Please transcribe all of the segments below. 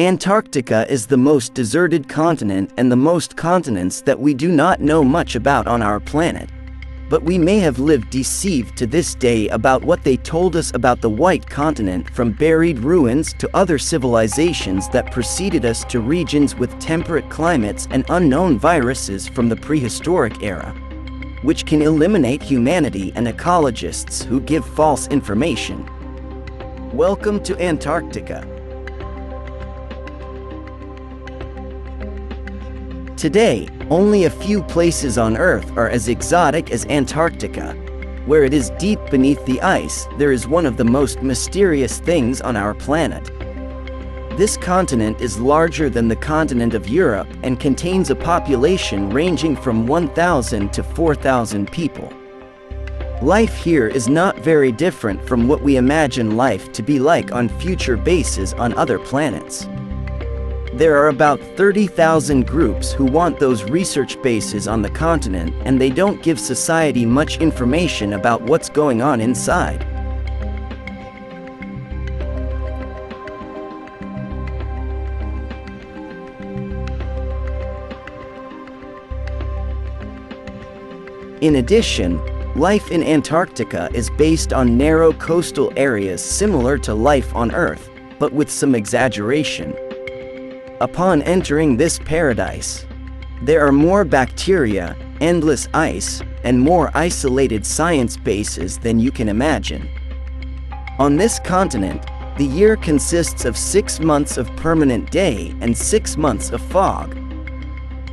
Antarctica is the most deserted continent and the most continents that we do not know much about on our planet. But we may have lived deceived to this day about what they told us about the White Continent, from buried ruins to other civilizations that preceded us to regions with temperate climates and unknown viruses from the prehistoric era, which can eliminate humanity and ecologists who give false information. Welcome to Antarctica. Today, only a few places on Earth are as exotic as Antarctica. Where it is deep beneath the ice, there is one of the most mysterious things on our planet. This continent is larger than the continent of Europe and contains a population ranging from 1,000 to 4,000 people. Life here is not very different from what we imagine life to be like on future bases on other planets. There are about 30,000 groups who want those research bases on the continent, and they don't give society much information about what's going on inside. In addition, life in Antarctica is based on narrow coastal areas similar to life on Earth, but with some exaggeration. Upon entering this paradise, there are more bacteria, endless ice, and more isolated science bases than you can imagine. On this continent, the year consists of 6 months of permanent day and 6 months of fog.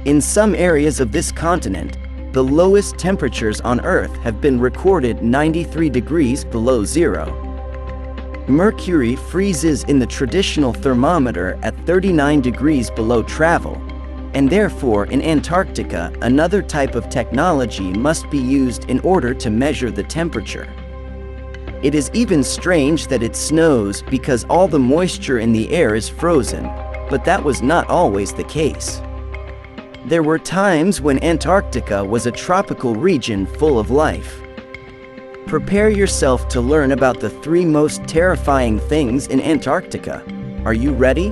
In some areas of this continent, the lowest temperatures on Earth have been recorded 93 degrees below zero. Mercury freezes in the traditional thermometer at 39 degrees below travel, and therefore in Antarctica another type of technology must be used in order to measure the temperature. It is even strange that it snows because all the moisture in the air is frozen, but that was not always the case. There were times when Antarctica was a tropical region full of life. Prepare yourself to learn about the 3 most terrifying things in Antarctica. Are you ready?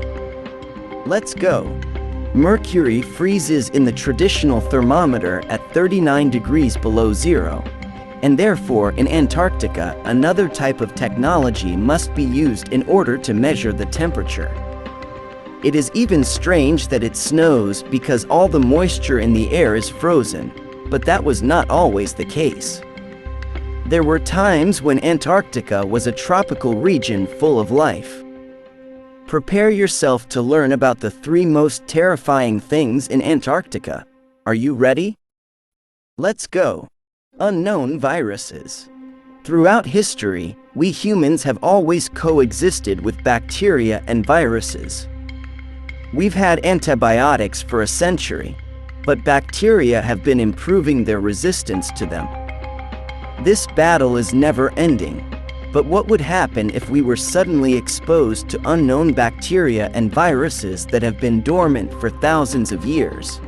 Let's go. Mercury freezes in the traditional thermometer at 39 degrees below zero, and therefore in Antarctica another type of technology must be used in order to measure the temperature. It is even strange that it snows because all the moisture in the air is frozen, but that was not always the case. There were times when Antarctica was a tropical region full of life. Prepare yourself to learn about the 3 most terrifying things in Antarctica. Are you ready? Let's go. Unknown viruses. Throughout history, we humans have always coexisted with bacteria and viruses. We've had antibiotics for a century, but bacteria have been improving their resistance to them. This battle is never ending, but what would happen if we were suddenly exposed to unknown bacteria and viruses that have been dormant for thousands of years?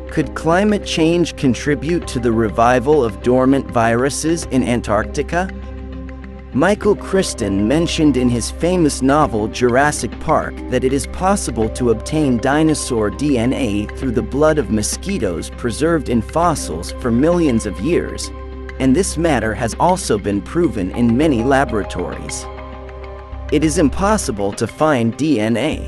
Could climate change contribute to the revival of dormant viruses in Antarctica? Michael Crichton mentioned in his famous novel Jurassic Park that it is possible to obtain dinosaur DNA through the blood of mosquitoes preserved in fossils for millions of years, and this matter has also been proven in many laboratories. It is impossible to find DNA,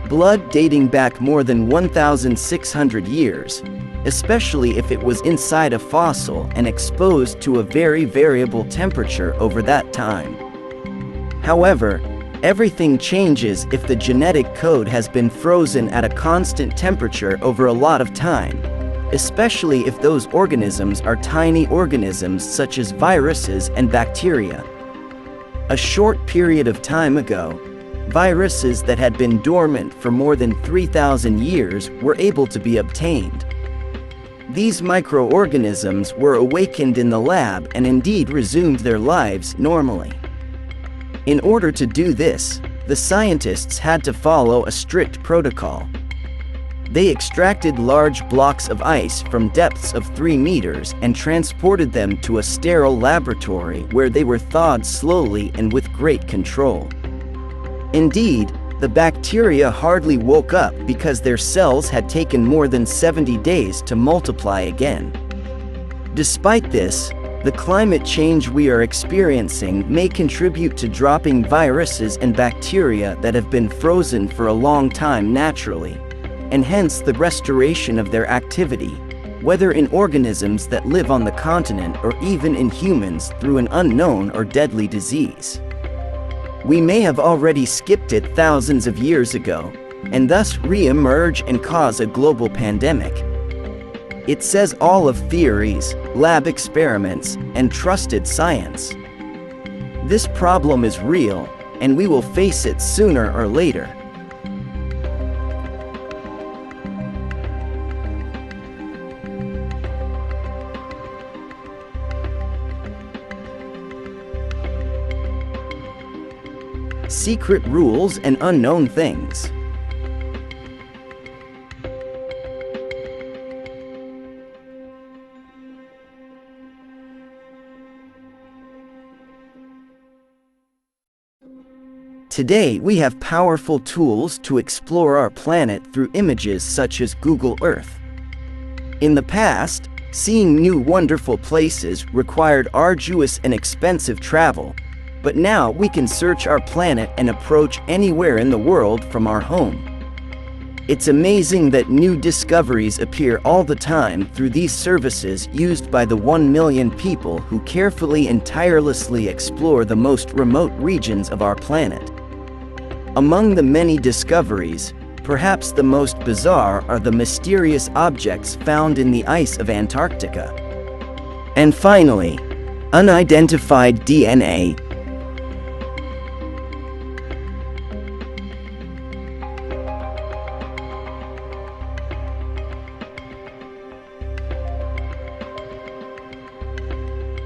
blood dating back more than 1,600 years, especially if it was inside a fossil and exposed to a very variable temperature over that time. However, everything changes if the genetic code has been frozen at a constant temperature over a lot of time, especially if those organisms are tiny organisms such as viruses and bacteria. A short period of time ago, viruses that had been dormant for more than 3,000 years were able to be obtained. These microorganisms were awakened in the lab and indeed resumed their lives normally. In order to do this, the scientists had to follow a strict protocol. They extracted large blocks of ice from depths of 3 meters and transported them to a sterile laboratory where they were thawed slowly and with great control. Indeed, the the bacteria hardly woke up because their cells had taken more than 70 days to multiply again. Despite this, the climate change we are experiencing may contribute to dropping viruses and bacteria that have been frozen for a long time naturally, and hence the restoration of their activity, whether in organisms that live on the continent or even in humans through an unknown or deadly disease. We may have already skipped it thousands of years ago, and thus re-emerge and cause a global pandemic. It says all of theories, lab experiments, and trusted science. This problem is real, and we will face it sooner or later. Secret rules and unknown things. Today, we have powerful tools to explore our planet through images such as Google Earth. In the past, seeing new wonderful places required arduous and expensive travel, but now we can search our planet and approach anywhere in the world from our home. It's amazing that new discoveries appear all the time through these services used by the 1 million people who carefully and tirelessly explore the most remote regions of our planet. Among the many discoveries, perhaps the most bizarre are the mysterious objects found in the ice of Antarctica. And finally, unidentified DNA.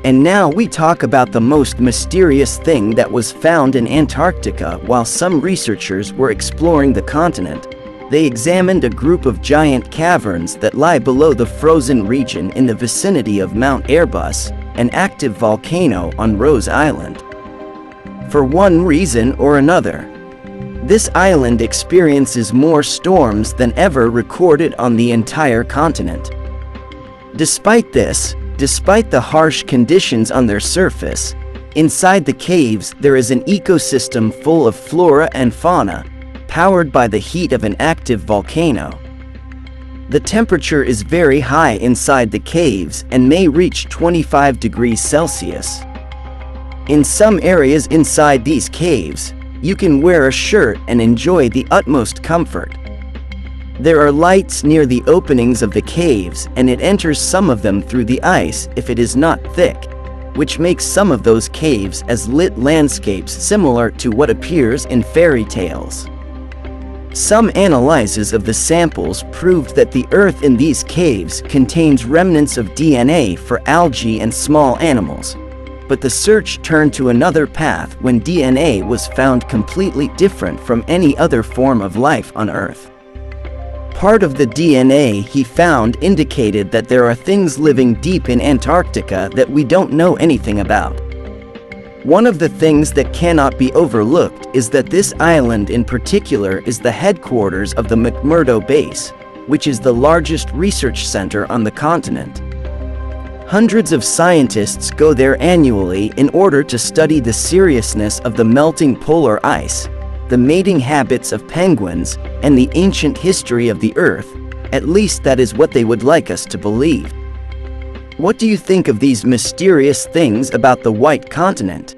And now we talk about the most mysterious thing that was found in Antarctica. While some researchers were exploring the continent, they examined a group of giant caverns that lie below the frozen region in the vicinity of Mount Erebus, an active volcano on Rose Island. For one reason or another, this island experiences more storms than ever recorded on the entire continent. Despite this, despite the harsh conditions on their surface, inside the caves there is an ecosystem full of flora and fauna, powered by the heat of an active volcano. The temperature is very high inside the caves and may reach 25 degrees Celsius. In some areas inside these caves, you can wear a shirt and enjoy the utmost comfort. There are lights near the openings of the caves, and it enters some of them through the ice if it is not thick, which makes some of those caves as lit landscapes similar to what appears in fairy tales. Some analyses of the samples proved that the earth in these caves contains remnants of DNA for algae and small animals, but the search turned to another path when DNA was found completely different from any other form of life on Earth. Part of the DNA he found indicated that there are things living deep in Antarctica that we don't know anything about. One of the things that cannot be overlooked is that this island in particular is the headquarters of the McMurdo Base, which is the largest research center on the continent. Hundreds of scientists go there annually in order to study the seriousness of the melting polar ice, the mating habits of penguins, and the ancient history of the Earth. At least that is what they would like us to believe. What do you think of these mysterious things about the White Continent?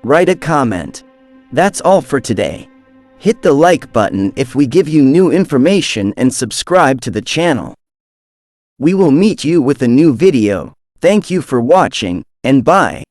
Write a comment. That's all for today. Hit the like button if we give you new information and subscribe to the channel. We will meet you with a new video. Thank you for watching, and bye.